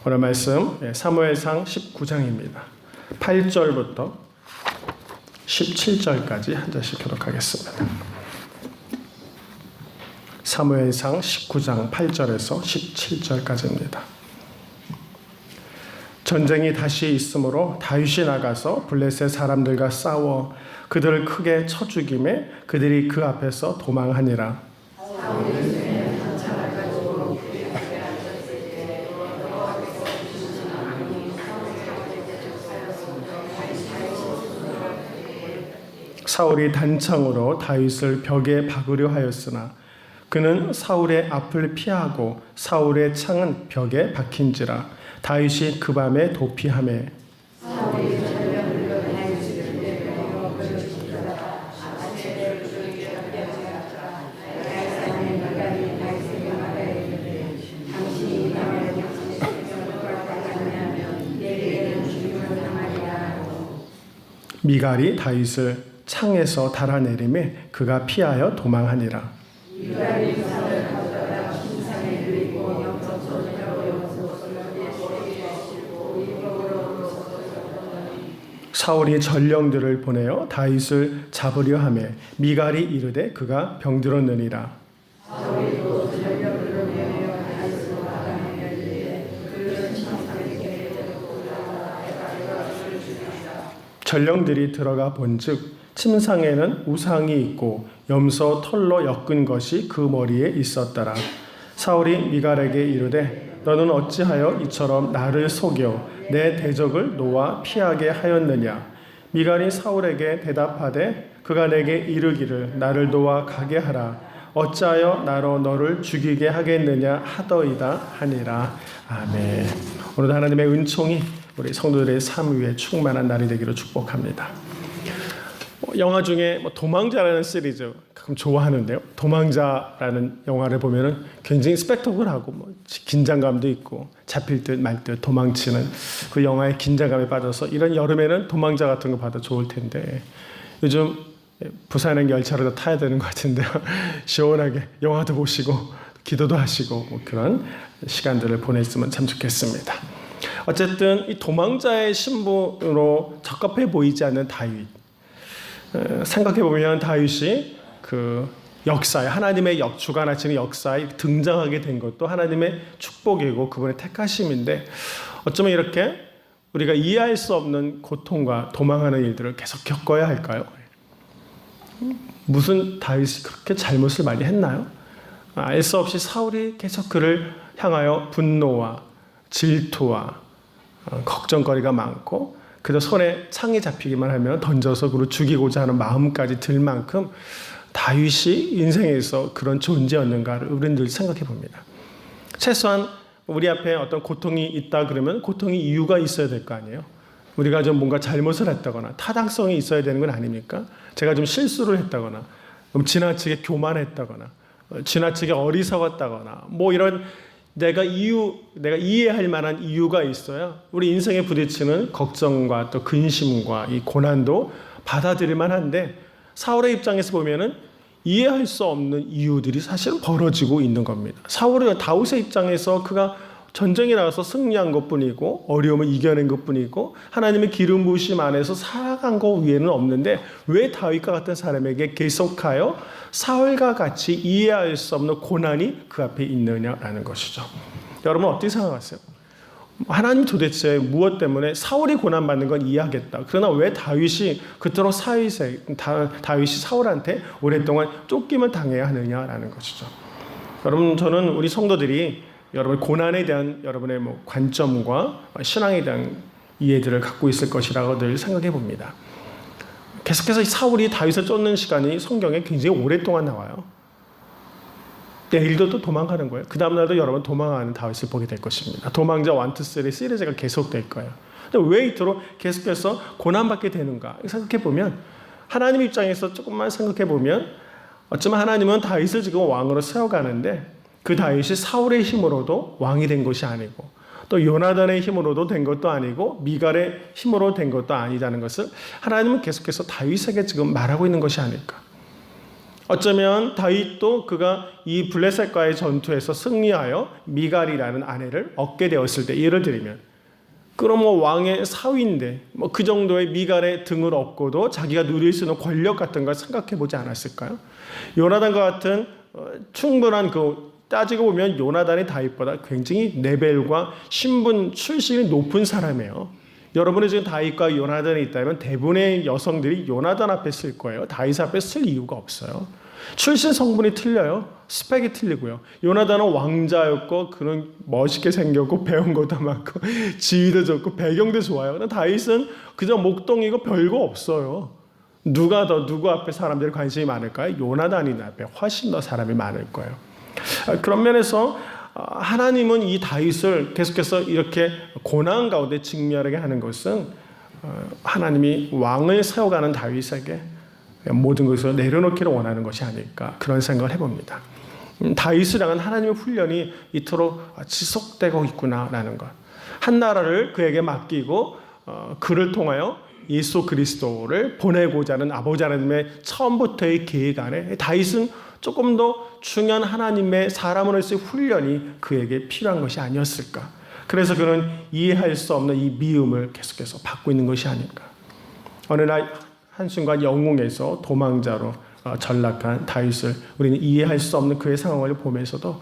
오늘 말씀 사무엘상 19장입니다. 8절부터 17절까지 한 절씩 교독하겠습니다. 사무엘상 19장 8절에서 17절까지입니다. 전쟁이 다시 있으므로 다윗이 나가서 블레셋 사람들과 싸워 그들을 크게 쳐 죽이매 그들이 그 앞에서 도망하니라. 사울이 단창으로 다윗을 벽에 박으려 하였으나 그는 사울의 앞을 피하고 사울의 창은 벽에 박힌지라. 다윗이 그 밤에 도피하매 미갈이 다윗을 창에서 달아내리매 그가 피하여 도망하니라. 사울이 전령들을 보내어 다윗을 잡으려 하며 미갈이 이르되 그가 병들었느니라. 전령들이 들어가 본즉 침상에는 우상이 있고 염소 털로 엮은 것이 그 머리에 있었더라. 사울이 미갈에게 이르되 너는 어찌하여 이처럼 나를 속여 내 대적을 놓아 피하게 하였느냐. 미갈이 사울에게 대답하되 그가 내게 이르기를 나를 놓아 가게 하라. 어찌하여 나로 너를 죽이게 하겠느냐 하더이다 하니라. 아멘. 오늘도 하나님의 은총이 우리 성도들의 삶 위에 충만한 날이 되기를 축복합니다. 영화 중에 도망자라는 시리즈 가끔 좋아하는데요. 도망자라는 영화를 보면은 굉장히 스펙터클하고 긴장감도 있고 잡힐 듯 말 듯 도망치는 그 영화의 긴장감에 빠져서 이런 여름에는 도망자 같은 거 봐도 좋을 텐데 요즘 부산행 열차를 타야 되는 것 같은데요. 시원하게 영화도 보시고 기도도 하시고 그런 시간들을 보냈으면 참 좋겠습니다. 어쨌든 이 도망자의 신분으로 적합해 보이지 않는 다윗. 생각해보면 다윗이 그 역사에 하나님의 주관하시는 역사에 등장하게 된 것도 하나님의 축복이고 그분의 택하심인데 어쩌면 이렇게 우리가 이해할 수 없는 고통과 도망하는 일들을 계속 겪어야 할까요? 무슨 다윗이 그렇게 잘못을 많이 했나요? 알 수 없이 사울이 계속 그를 향하여 분노와 질투와 걱정거리가 많고 그저 손에 창이 잡히기만 하면 던져서 그를 죽이고자 하는 마음까지 들 만큼 다윗이 인생에서 그런 존재였는가를 우리는 늘 생각해 봅니다. 최소한 우리 앞에 어떤 고통이 있다 그러면 고통이 이유가 있어야 될 거 아니에요. 우리가 좀 뭔가 잘못을 했다거나 타당성이 있어야 되는 건 아닙니까? 제가 좀 실수를 했다거나 지나치게 교만했다거나 지나치게 어리석었다거나 이런 내가 이해할 만한 이유가 있어야 우리 인생에 부딪히는 걱정과 또 근심과 이 고난도 받아들일만 한데 사울의 입장에서 보면은 이해할 수 없는 이유들이 사실은 벌어지고 있는 겁니다. 다윗의 입장에서 그가 전쟁에 나가서 승리한 것뿐이고 어려움을 이겨낸 것뿐이고 하나님의 기름 부으심 안에서 살아간 것 위에는 없는데 왜 다윗과 같은 사람에게 계속하여 사울과 같이 이해할 수 없는 고난이 그 앞에 있느냐라는 것이죠. 여러분 어떻게 생각하세요? 하나님 도대체 무엇 때문에 사울이 고난받는 건 이해하겠다. 그러나 왜 다윗이 그토록 다윗이 사울한테 오랫동안 쫓김을 당해야 하느냐라는 것이죠. 여러분 저는 우리 성도들이 여러분 고난에 대한 여러분의 관점과 신앙에 대한 이해들을 갖고 있을 것이라고 늘 생각해 봅니다. 계속해서 사울이 다윗을 쫓는 시간이 성경에 굉장히 오랫동안 나와요. 내일도 또 도망가는 거예요. 그 다음날도 여러분 도망가는 다윗을 보게 될 것입니다. 도망자 1, 2, 3 시리즈가 계속될 거예요. 근데 왜 이토록 계속해서 고난받게 되는가 생각해 보면 하나님 입장에서 조금만 생각해 보면 어쩌면 하나님은 다윗을 지금 왕으로 세워가는데 그 다윗이 사울의 힘으로도 왕이 된 것이 아니고 또 요나단의 힘으로도 된 것도 아니고 미갈의 힘으로 된 것도 아니다는 것을 하나님은 계속해서 다윗에게 지금 말하고 있는 것이 아닐까. 어쩌면 다윗도 그가 이 블레셋과의 전투에서 승리하여 미갈이라는 아내를 얻게 되었을 때, 예를 들면 그럼 왕의 사위인데 그 정도의 미갈의 등을 얻고도 자기가 누릴 수 있는 권력 같은 걸 생각해 보지 않았을까요? 요나단과 같은 충분한 따지고 보면 요나단이 다윗보다 굉장히 레벨과 신분 출신이 높은 사람이에요. 여러분이 지금 다윗과 요나단이 있다면 대부분의 여성들이 요나단 앞에 쓸 거예요. 다윗 앞에 쓸 이유가 없어요. 출신 성분이 틀려요. 스펙이 틀리고요. 요나단은 왕자였고 그는 멋있게 생겼고 배운 것도 많고 지위도 좋고 배경도 좋아요. 근데 다윗은 그저 목동이고 별거 없어요. 누구 앞에 사람들이 관심이 많을까요? 요나단이 앞에 훨씬 더 사람이 많을 거예요. 그런 면에서 하나님은 이 다윗을 계속해서 이렇게 고난 가운데 직면하게 하는 것은 하나님이 왕을 세워가는 다윗에게 모든 것을 내려놓기를 원하는 것이 아닐까, 그런 생각을 해봅니다. 다윗을 향한 하나님의 훈련이 이토록 지속되고 있구나라는 것. 한 나라를 그에게 맡기고 그를 통하여 예수 그리스도를 보내고자 하는 아버지 하나님의 처음부터의 계획 안에 다윗은 조금 더 중요한 하나님의 사람으로서의 훈련이 그에게 필요한 것이 아니었을까. 그래서 그는 이해할 수 없는 이 미움을 계속해서 받고 있는 것이 아닐까. 어느 날 한순간 영웅에서 도망자로 전락한 다윗을 우리는 이해할 수 없는 그의 상황을 보면서도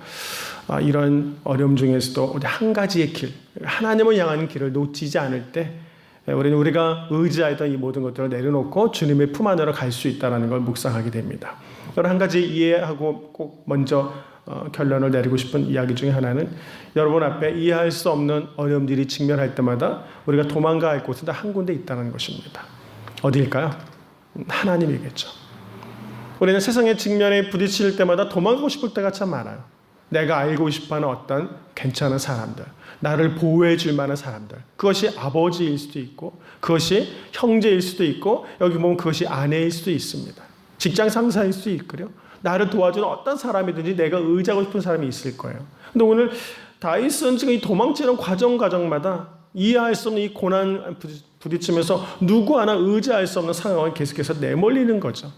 이런 어려움 중에서도 한 가지의 길, 하나님을 향하는 길을 놓치지 않을 때 우리는 우리가 의지하였던 이 모든 것들을 내려놓고 주님의 품 안으로 갈 수 있다는 걸 묵상하게 됩니다. 여러분, 한 가지 이해하고 꼭 먼저 결론을 내리고 싶은 이야기 중에 하나는, 여러분 앞에 이해할 수 없는 어려움들이 직면할 때마다 우리가 도망가야 할 곳은 한 군데 있다는 것입니다. 어디일까요? 하나님이겠죠. 우리는 세상의 직면에 부딪힐 때마다 도망가고 싶을 때가 참 많아요. 내가 알고 싶어하는 어떤 괜찮은 사람들, 나를 보호해 줄 만한 사람들, 그것이 아버지일 수도 있고 그것이 형제일 수도 있고 여기 보면 그것이 아내일 수도 있습니다. 직장 상사일 수도 있고요. 나를 도와주는 어떤 사람이든지 내가 의지하고 싶은 사람이 있을 거예요. 근데 오늘 다윗은 지금 이 도망치는 과정마다 이해할 수 없는 이 고난 부딪히면서 누구 하나 의지할 수 없는 상황을 계속해서 내몰리는 거죠.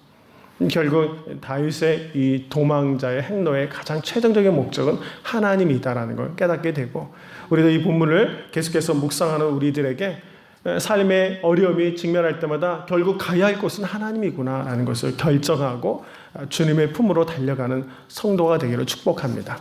결국 다윗의 이 도망자의 행로의 가장 최종적인 목적은 하나님이다라는 걸 깨닫게 되고, 우리도 이 본문을 계속해서 묵상하는 우리들에게 삶의 어려움이 직면할 때마다 결국 가야 할 곳은 하나님이구나라는 것을 결정하고 주님의 품으로 달려가는 성도가 되기를 축복합니다.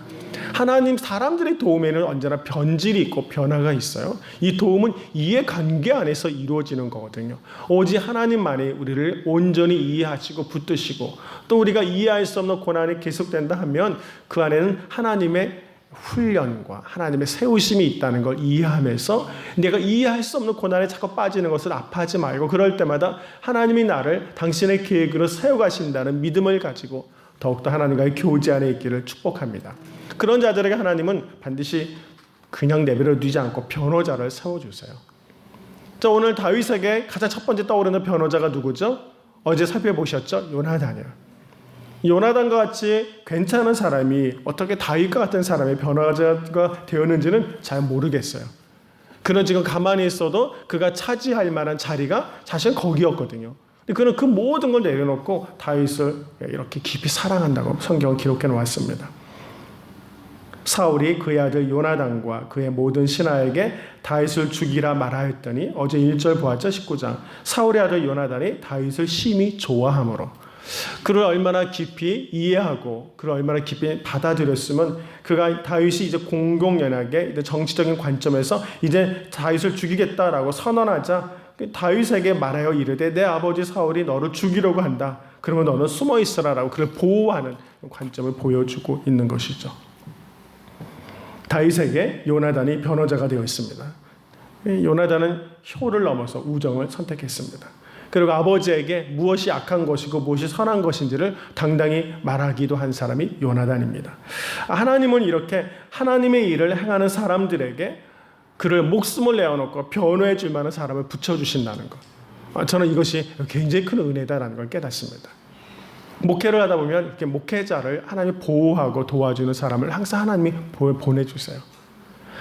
하나님, 사람들의 도움에는 언제나 변질이 있고 변화가 있어요. 이 도움은 이해관계 안에서 이루어지는 거거든요. 오직 하나님만이 우리를 온전히 이해하시고 붙드시고 또 우리가 이해할 수 없는 고난이 계속된다 하면 그 안에는 하나님의 훈련과 하나님의 세우심이 있다는 걸 이해하면서 내가 이해할 수 없는 고난에 자꾸 빠지는 것을 아파하지 말고, 그럴 때마다 하나님이 나를 당신의 계획으로 세워가신다는 믿음을 가지고 더욱더 하나님과의 교제 안에 있기를 축복합니다. 그런 자들에게 하나님은 반드시 그냥 내버려 두지 않고 변호자를 세워주세요. 자, 오늘 다윗에게 가장 첫 번째 떠오르는 변호자가 누구죠? 어제 살펴보셨죠? 요나단이에요. 요나단과 같이 괜찮은 사람이 어떻게 다윗과 같은 사람의 변호자가 되었는지는 잘 모르겠어요. 그는 지금 가만히 있어도 그가 차지할 만한 자리가 사실 거기였거든요. 그는 그 모든 걸 내려놓고 다윗을 이렇게 깊이 사랑한다고 성경은 기록해 놓았습니다. 사울이 그의 아들 요나단과 그의 모든 신하에게 다윗을 죽이라 말하였더니, 어제 1절 보았죠? 19장. 사울의 아들 요나단이 다윗을 심히 좋아하므로, 그를 얼마나 깊이 이해하고 그를 얼마나 깊이 받아들였으면 그가 다윗이 이제 공공연하게 이제 정치적인 관점에서 이제 다윗을 죽이겠다라고 선언하자 다윗에게 말하여 이르되 내 아버지 사울이 너를 죽이려고 한다. 그러면 너는 숨어 있으라라고 그를 보호하는 관점을 보여주고 있는 것이죠. 다윗에게 요나단이 변호자가 되어 있습니다. 요나단은 효를 넘어서 우정을 선택했습니다. 그리고 아버지에게 무엇이 악한 것이고 무엇이 선한 것인지를 당당히 말하기도 한 사람이 요나단입니다. 하나님은 이렇게 하나님의 일을 행하는 사람들에게 그를 목숨을 내어놓고 변호해 줄 만한 사람을 붙여주신다는 것. 저는 이것이 굉장히 큰 은혜다라는 걸 깨닫습니다. 목회를 하다 보면 이렇게 목회자를 하나님이 보호하고 도와주는 사람을 항상 하나님이 보내주세요.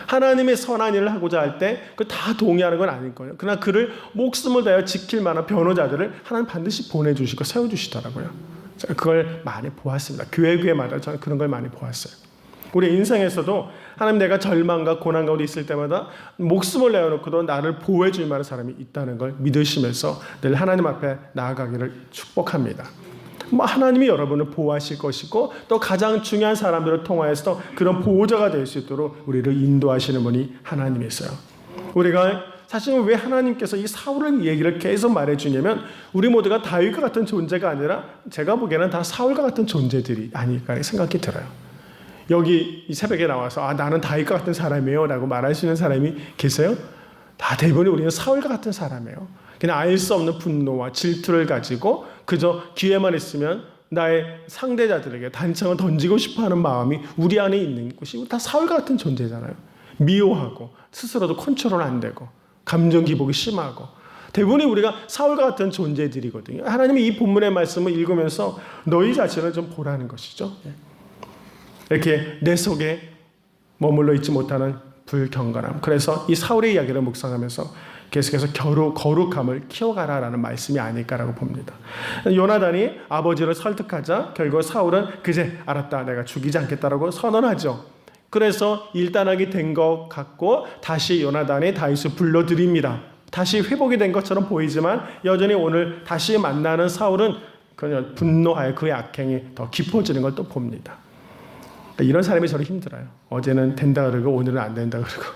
하나님의 선한 일을 하고자 할 때 그 다 동의하는 건 아닐 거예요. 그러나 그를 목숨을 다해 지킬 만한 변호자들을 하나님 반드시 보내주시고 세워주시더라고요. 그걸 많이 보았습니다. 교회마다 저는 그런 걸 많이 보았어요. 우리 인생에서도 하나님, 내가 절망과 고난 가운데 있을 때마다 목숨을 내어놓고도 나를 보호해 줄 만한 사람이 있다는 걸 믿으시면서 늘 하나님 앞에 나아가기를 축복합니다. 하나님이 여러분을 보호하실 것이고, 또 가장 중요한 사람들을 통하여서 그런 보호자가 될 수 있도록 우리를 인도하시는 분이 하나님이세요. 우리가 사실은 왜 하나님께서 이 사울의 얘기를 계속 말해주냐면, 우리 모두가 다윗과 같은 존재가 아니라 제가 보기에는 다 사울과 같은 존재들이 아닐까 생각이 들어요. 여기 이 새벽에 나와서 나는 다윗과 같은 사람이에요 라고 말할 수 있는 사람이 계세요? 다 대부분 우리는 사울과 같은 사람이에요. 그냥 알 수 없는 분노와 질투를 가지고 그저 기회만 있으면 나의 상대자들에게 단창을 던지고 싶어하는 마음이 우리 안에 있는 것이 다 사울과 같은 존재잖아요. 미워하고 스스로도 컨트롤 안 되고 감정 기복이 심하고, 대부분이 우리가 사울과 같은 존재들이거든요. 하나님이 이 본문의 말씀을 읽으면서 너희 자신을 좀 보라는 것이죠. 이렇게 내 속에 머물러 있지 못하는 불경건함. 그래서 이 사울의 이야기를 묵상하면서 계속해서 거룩함을 키워가라라는 말씀이 아닐까라고 봅니다. 요나단이 아버지를 설득하자 결국 사울은 그제 알았다, 내가 죽이지 않겠다라고 선언하죠. 그래서 일단하게 된 것 같고 다시 요나단이 다윗을 불러들입니다. 다시 회복이 된 것처럼 보이지만 여전히 오늘 다시 만나는 사울은 그냥 분노하여 그의 악행이 더 깊어지는 걸 또 봅니다. 이런 사람이 저는 힘들어요. 어제는 된다 그러고 오늘은 안 된다 그러고,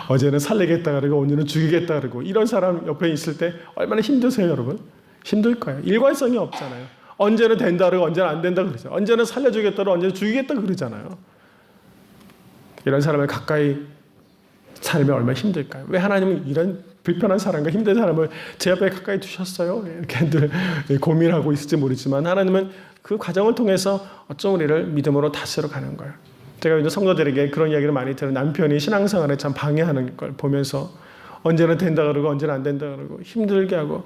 어제는 살리겠다 그러고 오늘은 죽이겠다 그러고, 이런 사람 옆에 있을 때 얼마나 힘드세요, 여러분? 힘들 거예요. 일관성이 없잖아요. 언제는 된다 그러고 언제는 안 된다 그러죠. 언제는 살려주겠다 그러고 언제는 죽이겠다 그러잖아요. 이런 사람을 가까이 살면 얼마나 힘들까요? 왜 하나님은 이런 불편한 사람과 힘든 사람을 제 옆에 가까이 두셨어요? 이렇게 늘 고민하고 있을지 모르지만, 하나님은 그 과정을 통해서 어쩜 우리를 믿음으로 다스려 가는 거예요. 제가 요즘 성도들에게 그런 이야기를 많이 들어요. 남편이 신앙생활에 참 방해하는 걸 보면서 언제는 된다 그러고 언제는 안 된다 그러고 힘들게 하고,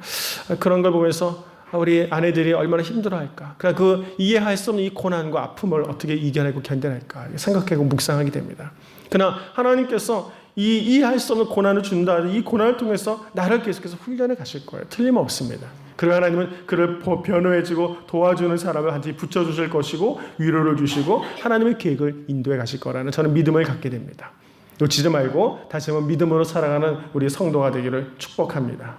그런 걸 보면서 우리 아내들이 얼마나 힘들어할까. 그러니까 그 이해할 수 없는 이 고난과 아픔을 어떻게 이겨내고 견뎌낼까 생각하고 묵상하게 됩니다. 그러나 하나님께서 이 이해할 수 없는 고난을 준다. 이 고난을 통해서 나를 계속해서 훈련해 가실 거예요. 틀림없습니다. 그리고 하나님은 그를 변호해주고 도와주는 사람을 한테 붙여주실 것이고 위로를 주시고 하나님의 계획을 인도해 가실 거라는 저는 믿음을 갖게 됩니다. 놓치지 말고 다시 한번 믿음으로 살아가는 우리 성도가 되기를 축복합니다.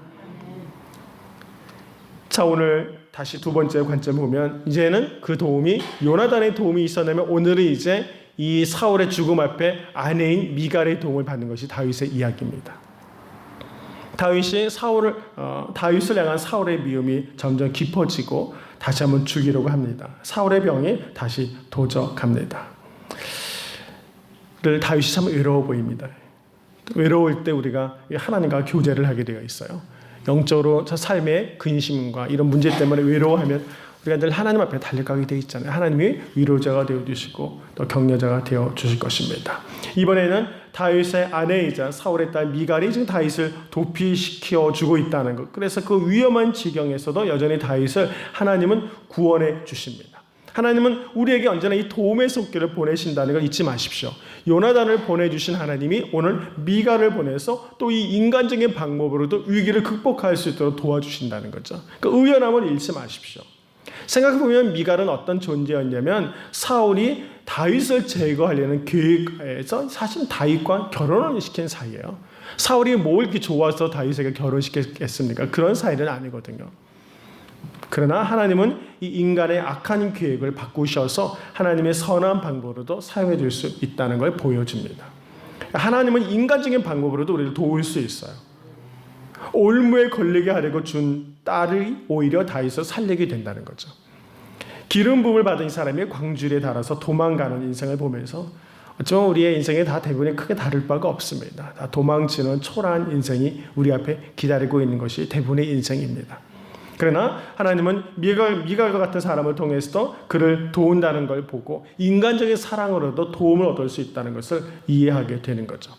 자, 오늘 다시 두 번째 관점을 보면, 이제는 그 도움이 요나단의 도움이 있었다면 오늘은 이제 이 사울의 죽음 앞에 아내인 미갈의 도움을 받는 것이 다윗의 이야기입니다. 다윗이 다윗을 향한 사울의 미움이 점점 깊어지고 다시 한번 죽이려고 합니다. 사울의 병이 다시 도적합니다. 다윗이 참 외로워 보입니다. 외로울 때 우리가 하나님과 교제를 하게 되어 있어요. 영적으로 저 삶의 근심과 이런 문제 때문에 외로워하면 우리가 늘 하나님 앞에 달려가게 되어 있잖아요. 하나님이 위로자가 되어주시고 또 격려자가 되어주실 것입니다. 이번에는 다윗의 아내이자 사울의 딸 미갈이 지금 다윗을 도피시켜주고 있다는 것. 그래서 그 위험한 지경에서도 여전히 다윗을 하나님은 구원해 주십니다. 하나님은 우리에게 언제나 이 도움의 손길을 보내신다는 걸 잊지 마십시오. 요나단을 보내주신 하나님이 오늘 미갈을 보내서 또 이 인간적인 방법으로도 위기를 극복할 수 있도록 도와주신다는 거죠. 그 의연함을 잃지 마십시오. 생각해보면 미갈은 어떤 존재였냐면, 사울이 다윗을 제거하려는 계획에서 사실 다윗과 결혼을 시킨 사이예요. 사울이 뭐 이렇게 좋아서 다윗에게 결혼시켰겠습니까? 그런 사이는 아니거든요. 그러나 하나님은 이 인간의 악한 계획을 바꾸셔서 하나님의 선한 방법으로도 사용해 줄 수 있다는 걸 보여줍니다. 하나님은 인간적인 방법으로도 우리를 도울 수 있어요. 올무에 걸리게 하려고 준 딸이 오히려 다윗을 살리게 된다는 거죠. 기름 부음을 받은 이 사람이 광주리에 달아서 도망가는 인생을 보면서 어쩌면 우리의 인생에 다 대부분이 크게 다를 바가 없습니다. 다 도망치는 초라한 인생이 우리 앞에 기다리고 있는 것이 대부분의 인생입니다. 그러나 하나님은 미갈과 같은 사람을 통해서도 그를 도운다는 걸 보고 인간적인 사랑으로도 도움을 얻을 수 있다는 것을 이해하게 되는 거죠.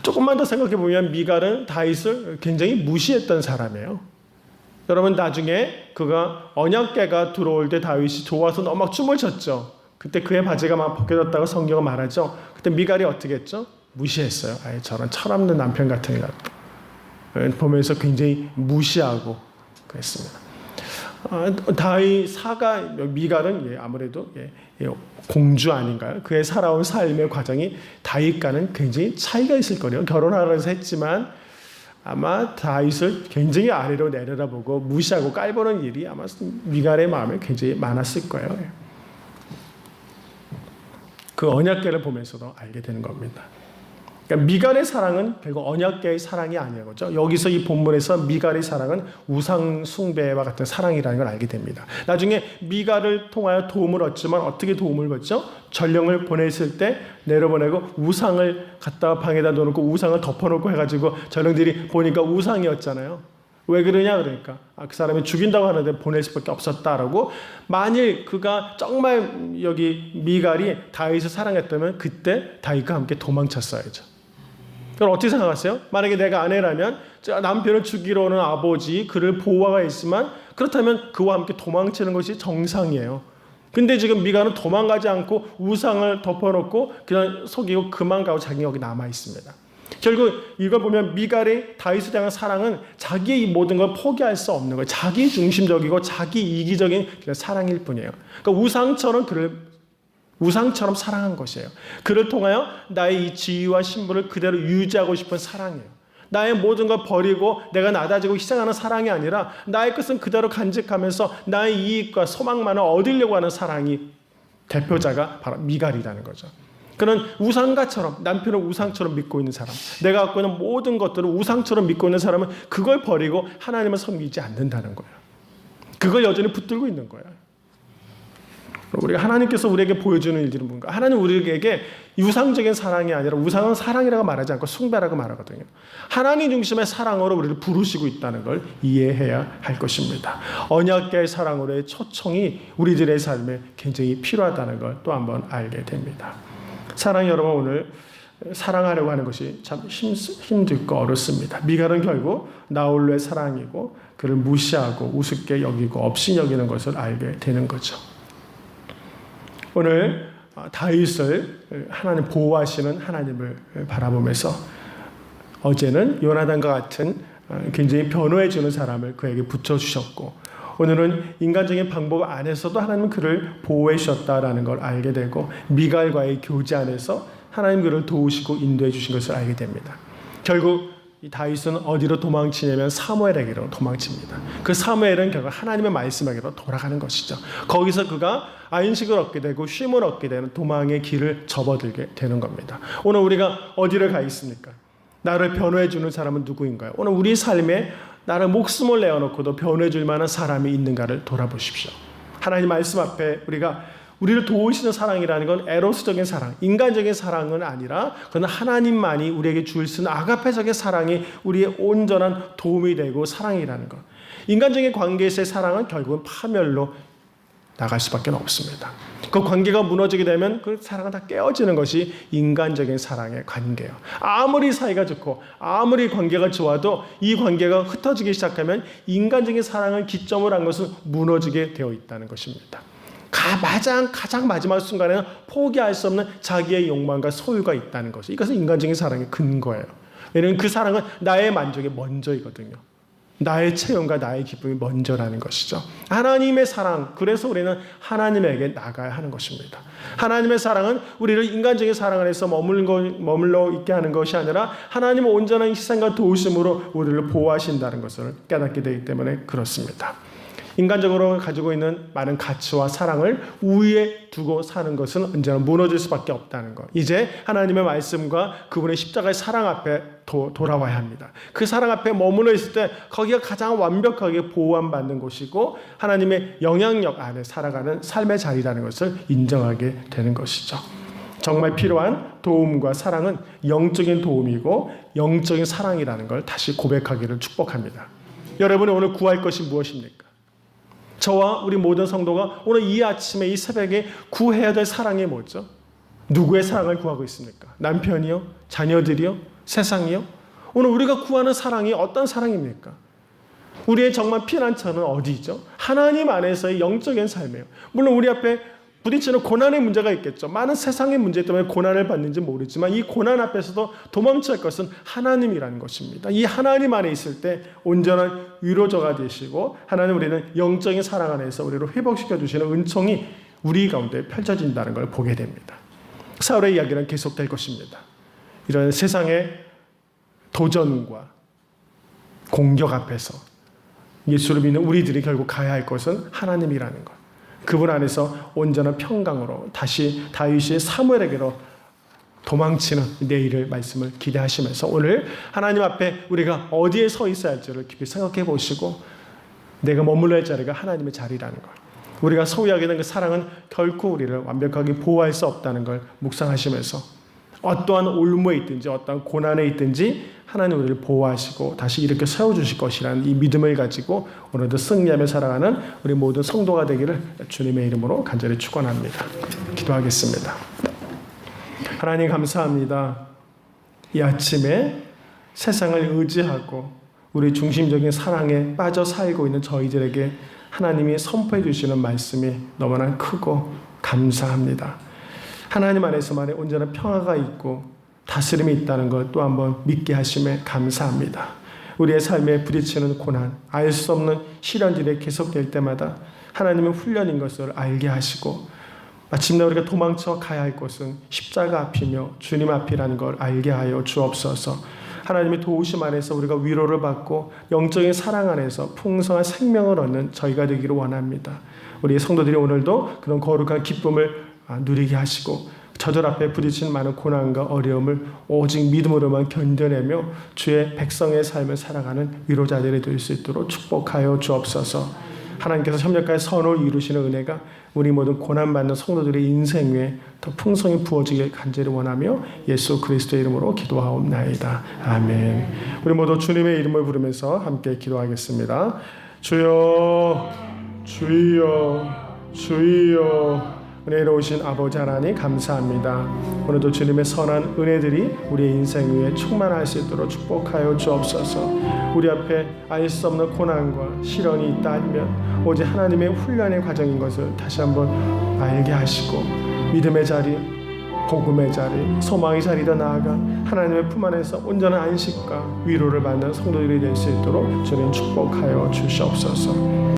조금만 더 생각해 보면 미갈은 다윗을 굉장히 무시했던 사람이에요. 여러분, 나중에 그가 언약궤가 들어올 때 다윗이 좋아서 너무 막 춤을 췄죠. 그때 그의 바지가 막 벗겨졌다고 성경은 말하죠. 그때 미갈이 어떻게 했죠? 무시했어요. 아예 저런 철없는 남편 같은 것 보면서 굉장히 무시하고 그랬습니다. 다윗사가 미갈은 아무래도 공주 아닌가요? 그의 살아온 삶의 과정이 다윗과는 굉장히 차이가 있을 거예요. 결혼하라 해서 했지만 아마 다윗을 굉장히 아래로 내려다보고 무시하고 깔보는 일이 아마 미갈의 마음에 굉장히 많았을 거예요. 그 언약궤를 보면서도 알게 되는 겁니다. 그러니까 미갈의 사랑은 결국 언약궤의 사랑이 아니에요. 그렇죠? 여기서 이 본문에서 미갈의 사랑은 우상 숭배와 같은 사랑이라는 걸 알게 됩니다. 나중에 미갈을 통하여 도움을 얻지만 어떻게 도움을 받죠? 전령을 보냈을 때 내려보내고 우상을 갖다 방에다 넣어놓고 우상을 덮어놓고 해가지고 전령들이 보니까 우상이었잖아요. 왜 그러냐 그러니까 그 사람이 죽인다고 하는데 보낼 수밖에 없었다라고. 만일 그가 정말 여기 미갈이 다윗을 사랑했다면 그때 다윗과 함께 도망쳤어야죠. 그럼 어떻게 생각하세요? 만약에 내가 아내라면 남편을 죽이러 오는 아버지 그를 보호하고 있지만 그렇다면 그와 함께 도망치는 것이 정상이에요. 근데 지금 미갈은 도망가지 않고 우상을 덮어놓고 그냥 속이고 그만 가고 자기가 여기 남아 있습니다. 결국 이걸 보면 미갈의 다윗에 대한 사랑은 자기의 이 모든 걸 포기할 수 없는 거예요. 자기 중심적이고 자기 이기적인 사랑일 뿐이에요. 그러니까 우상처럼 사랑한 것이에요. 그를 통하여 나의 이 지위와 신분을 그대로 유지하고 싶은 사랑이에요. 나의 모든 걸 버리고 내가 낮아지고 희생하는 사랑이 아니라 나의 것은 그대로 간직하면서 나의 이익과 소망만을 얻으려고 하는 사랑이 대표자가 바로 미갈이라는 거죠. 그는 우상가처럼 남편을 우상처럼 믿고 있는 사람, 내가 갖고 있는 모든 것들을 우상처럼 믿고 있는 사람은 그걸 버리고 하나님을 섬기지 않는다는 거예요. 그걸 여전히 붙들고 있는 거예요. 우리가 하나님께서 우리에게 보여주는 일들은 뭔가? 하나님 우리에게 유상적인 사랑이 아니라 우상은 사랑이라고 말하지 않고 숭배라고 말하거든요. 하나님 중심의 사랑으로 우리를 부르시고 있다는 걸 이해해야 할 것입니다. 언약궤의 사랑으로의 초청이 우리들의 삶에 굉장히 필요하다는 걸 또 한번 알게 됩니다. 사랑 여러분, 오늘 사랑하려고 하는 것이 참 힘들고 어렵습니다. 미갈은 결국 나홀로의 사랑이고 그를 무시하고 우습게 여기고 없이 여기는 것을 알게 되는 거죠. 오늘 다윗을 하나님 보호하시는 하나님을 바라보면서 어제는 요나단과 같은 굉장히 변호해 주는 사람을 그에게 붙여주셨고 오늘은 인간적인 방법 안에서도 하나님은 그를 보호해 주셨다라는 걸 알게 되고 미갈과의 교제 안에서 하나님 그를 도우시고 인도해 주신 것을 알게 됩니다. 결국 이 다윗은 어디로 도망치냐면 사무엘에게로 도망칩니다. 그 사무엘은 결국 하나님의 말씀에게로 돌아가는 것이죠. 거기서 그가 안식을 얻게 되고 쉼을 얻게 되는 도망의 길을 접어들게 되는 겁니다. 오늘 우리가 어디를 가 있습니까? 나를 변호해 주는 사람은 누구인가요? 오늘 우리 삶에 나를 목숨을 내어놓고도 변호해 줄 만한 사람이 있는가를 돌아보십시오. 하나님 말씀 앞에 우리를 도우시는 사랑이라는 건 에로스적인 사랑, 인간적인 사랑은 아니라 그건 하나님만이 우리에게 줄 수 있는 아가페적인 사랑이 우리의 온전한 도움이 되고 사랑이라는 것. 인간적인 관계에서의 사랑은 결국은 파멸로 나갈 수밖에 없습니다. 그 관계가 무너지게 되면 그 사랑은 다 깨어지는 것이 인간적인 사랑의 관계예요. 아무리 사이가 좋고 아무리 관계가 좋아도 이 관계가 흩어지기 시작하면 인간적인 사랑을 기점으로 한 것은 무너지게 되어 있다는 것입니다. 가장 마지막 순간에는 포기할 수 없는 자기의 욕망과 소유가 있다는 것이 이것은 인간적인 사랑의 근거예요. 왜냐하면 그 사랑은 나의 만족이 먼저이거든요. 나의 체험과 나의 기쁨이 먼저라는 것이죠. 하나님의 사랑, 그래서 우리는 하나님에게 나가야 하는 것입니다. 하나님의 사랑은 우리를 인간적인 사랑 안에서 머물러 있게 하는 것이 아니라 하나님의 온전한 희생과 도우심으로 우리를 보호하신다는 것을 깨닫게 되기 때문에 그렇습니다. 인간적으로 가지고 있는 많은 가치와 사랑을 우위에 두고 사는 것은 언제나 무너질 수밖에 없다는 것. 이제 하나님의 말씀과 그분의 십자가의 사랑 앞에 돌아와야 합니다. 그 사랑 앞에 머물러 있을 때 거기가 가장 완벽하게 보호받는 곳이고 하나님의 영향력 안에 살아가는 삶의 자리라는 것을 인정하게 되는 것이죠. 정말 필요한 도움과 사랑은 영적인 도움이고 영적인 사랑이라는 걸 다시 고백하기를 축복합니다. 여러분이 오늘 구할 것이 무엇입니까? 저와 우리 모든 성도가 오늘 이 아침에 이 새벽에 구해야 될 사랑이 뭐죠? 누구의 사랑을 구하고 있습니까? 남편이요? 자녀들이요? 세상이요? 오늘 우리가 구하는 사랑이 어떤 사랑입니까? 우리의 정말 피난처는 어디죠? 하나님 안에서의 영적인 삶이에요. 물론 우리 앞에 부딪히는 고난의 문제가 있겠죠. 많은 세상의 문제 때문에 고난을 받는지 모르지만 이 고난 앞에서도 도망칠 것은 하나님이라는 것입니다. 이 하나님 안에 있을 때 온전한 위로자가 되시고 하나님 우리는 영적인 사랑 안에서 우리를 회복시켜 주시는 은총이 우리 가운데 펼쳐진다는 걸 보게 됩니다. 사울의 이야기는 계속될 것입니다. 이런 세상의 도전과 공격 앞에서 예수를 믿는 우리들이 결국 가야 할 것은 하나님이라는 것. 그분 안에서 온전한 평강으로 다시 다윗이 사무엘에게로 도망치는 내일의 말씀을 기대하시면서 오늘 하나님 앞에 우리가 어디에 서 있어야 할지를 깊이 생각해 보시고 내가 머물러야 할 자리가 하나님의 자리라는 것. 우리가 소유하게 된 그 사랑은 결코 우리를 완벽하게 보호할 수 없다는 걸 묵상하시면서 어떠한 올무에 있든지 어떠한 고난에 있든지 하나님 우리를 보호하시고 다시 이렇게 세워주실 것이라는 이 믿음을 가지고 오늘도 승리하며 살아가는 우리 모든 성도가 되기를 주님의 이름으로 간절히 축원합니다. 기도하겠습니다. 하나님 감사합니다. 이 아침에 세상을 의지하고 우리 중심적인 사랑에 빠져 살고 있는 저희들에게 하나님이 선포해 주시는 말씀이 너무나 크고 감사합니다. 하나님 안에서만의 온전한 평화가 있고 다스림이 있다는 것 또 한번 믿게 하심에 감사합니다. 우리의 삶에 부딪히는 고난, 알 수 없는 시련들이 계속될 때마다 하나님의 훈련인 것을 알게 하시고 마침내 우리가 도망쳐 가야 할 곳은 십자가 앞이며 주님 앞이라는 걸 알게 하여 주옵소서. 하나님의 도우심 안에서 우리가 위로를 받고 영적인 사랑 안에서 풍성한 생명을 얻는 저희가 되기를 원합니다. 우리 성도들이 오늘도 그런 거룩한 기쁨을 누리게 하시고 저들 앞에 부딪힌 많은 고난과 어려움을 오직 믿음으로만 견뎌내며 주의 백성의 삶을 살아가는 위로자들이 될 수 있도록 축복하여 주옵소서. 하나님께서 협력하여 선을 이루시는 은혜가 우리 모든 고난받는 성도들의 인생 위에 더 풍성히 부어지길 간절히 원하며 예수 그리스도의 이름으로 기도하옵나이다. 아멘. 우리 모두 주님의 이름을 부르면서 함께 기도하겠습니다. 주여 주여 주여. 은혜로우신 아버지 하나님 감사합니다. 오늘도 주님의 선한 은혜들이 우리의 인생 위에 충만할 수 있도록 축복하여 주옵소서. 우리 앞에 알 수 없는 고난과 시련이 있다 하면 오직 하나님의 훈련의 과정인 것을 다시 한번 알게 하시고 믿음의 자리, 복음의 자리, 소망의 자리로 나아가 하나님의 품 안에서 온전한 안식과 위로를 받는 성도들이 될 수 있도록 주님 축복하여 주시옵소서.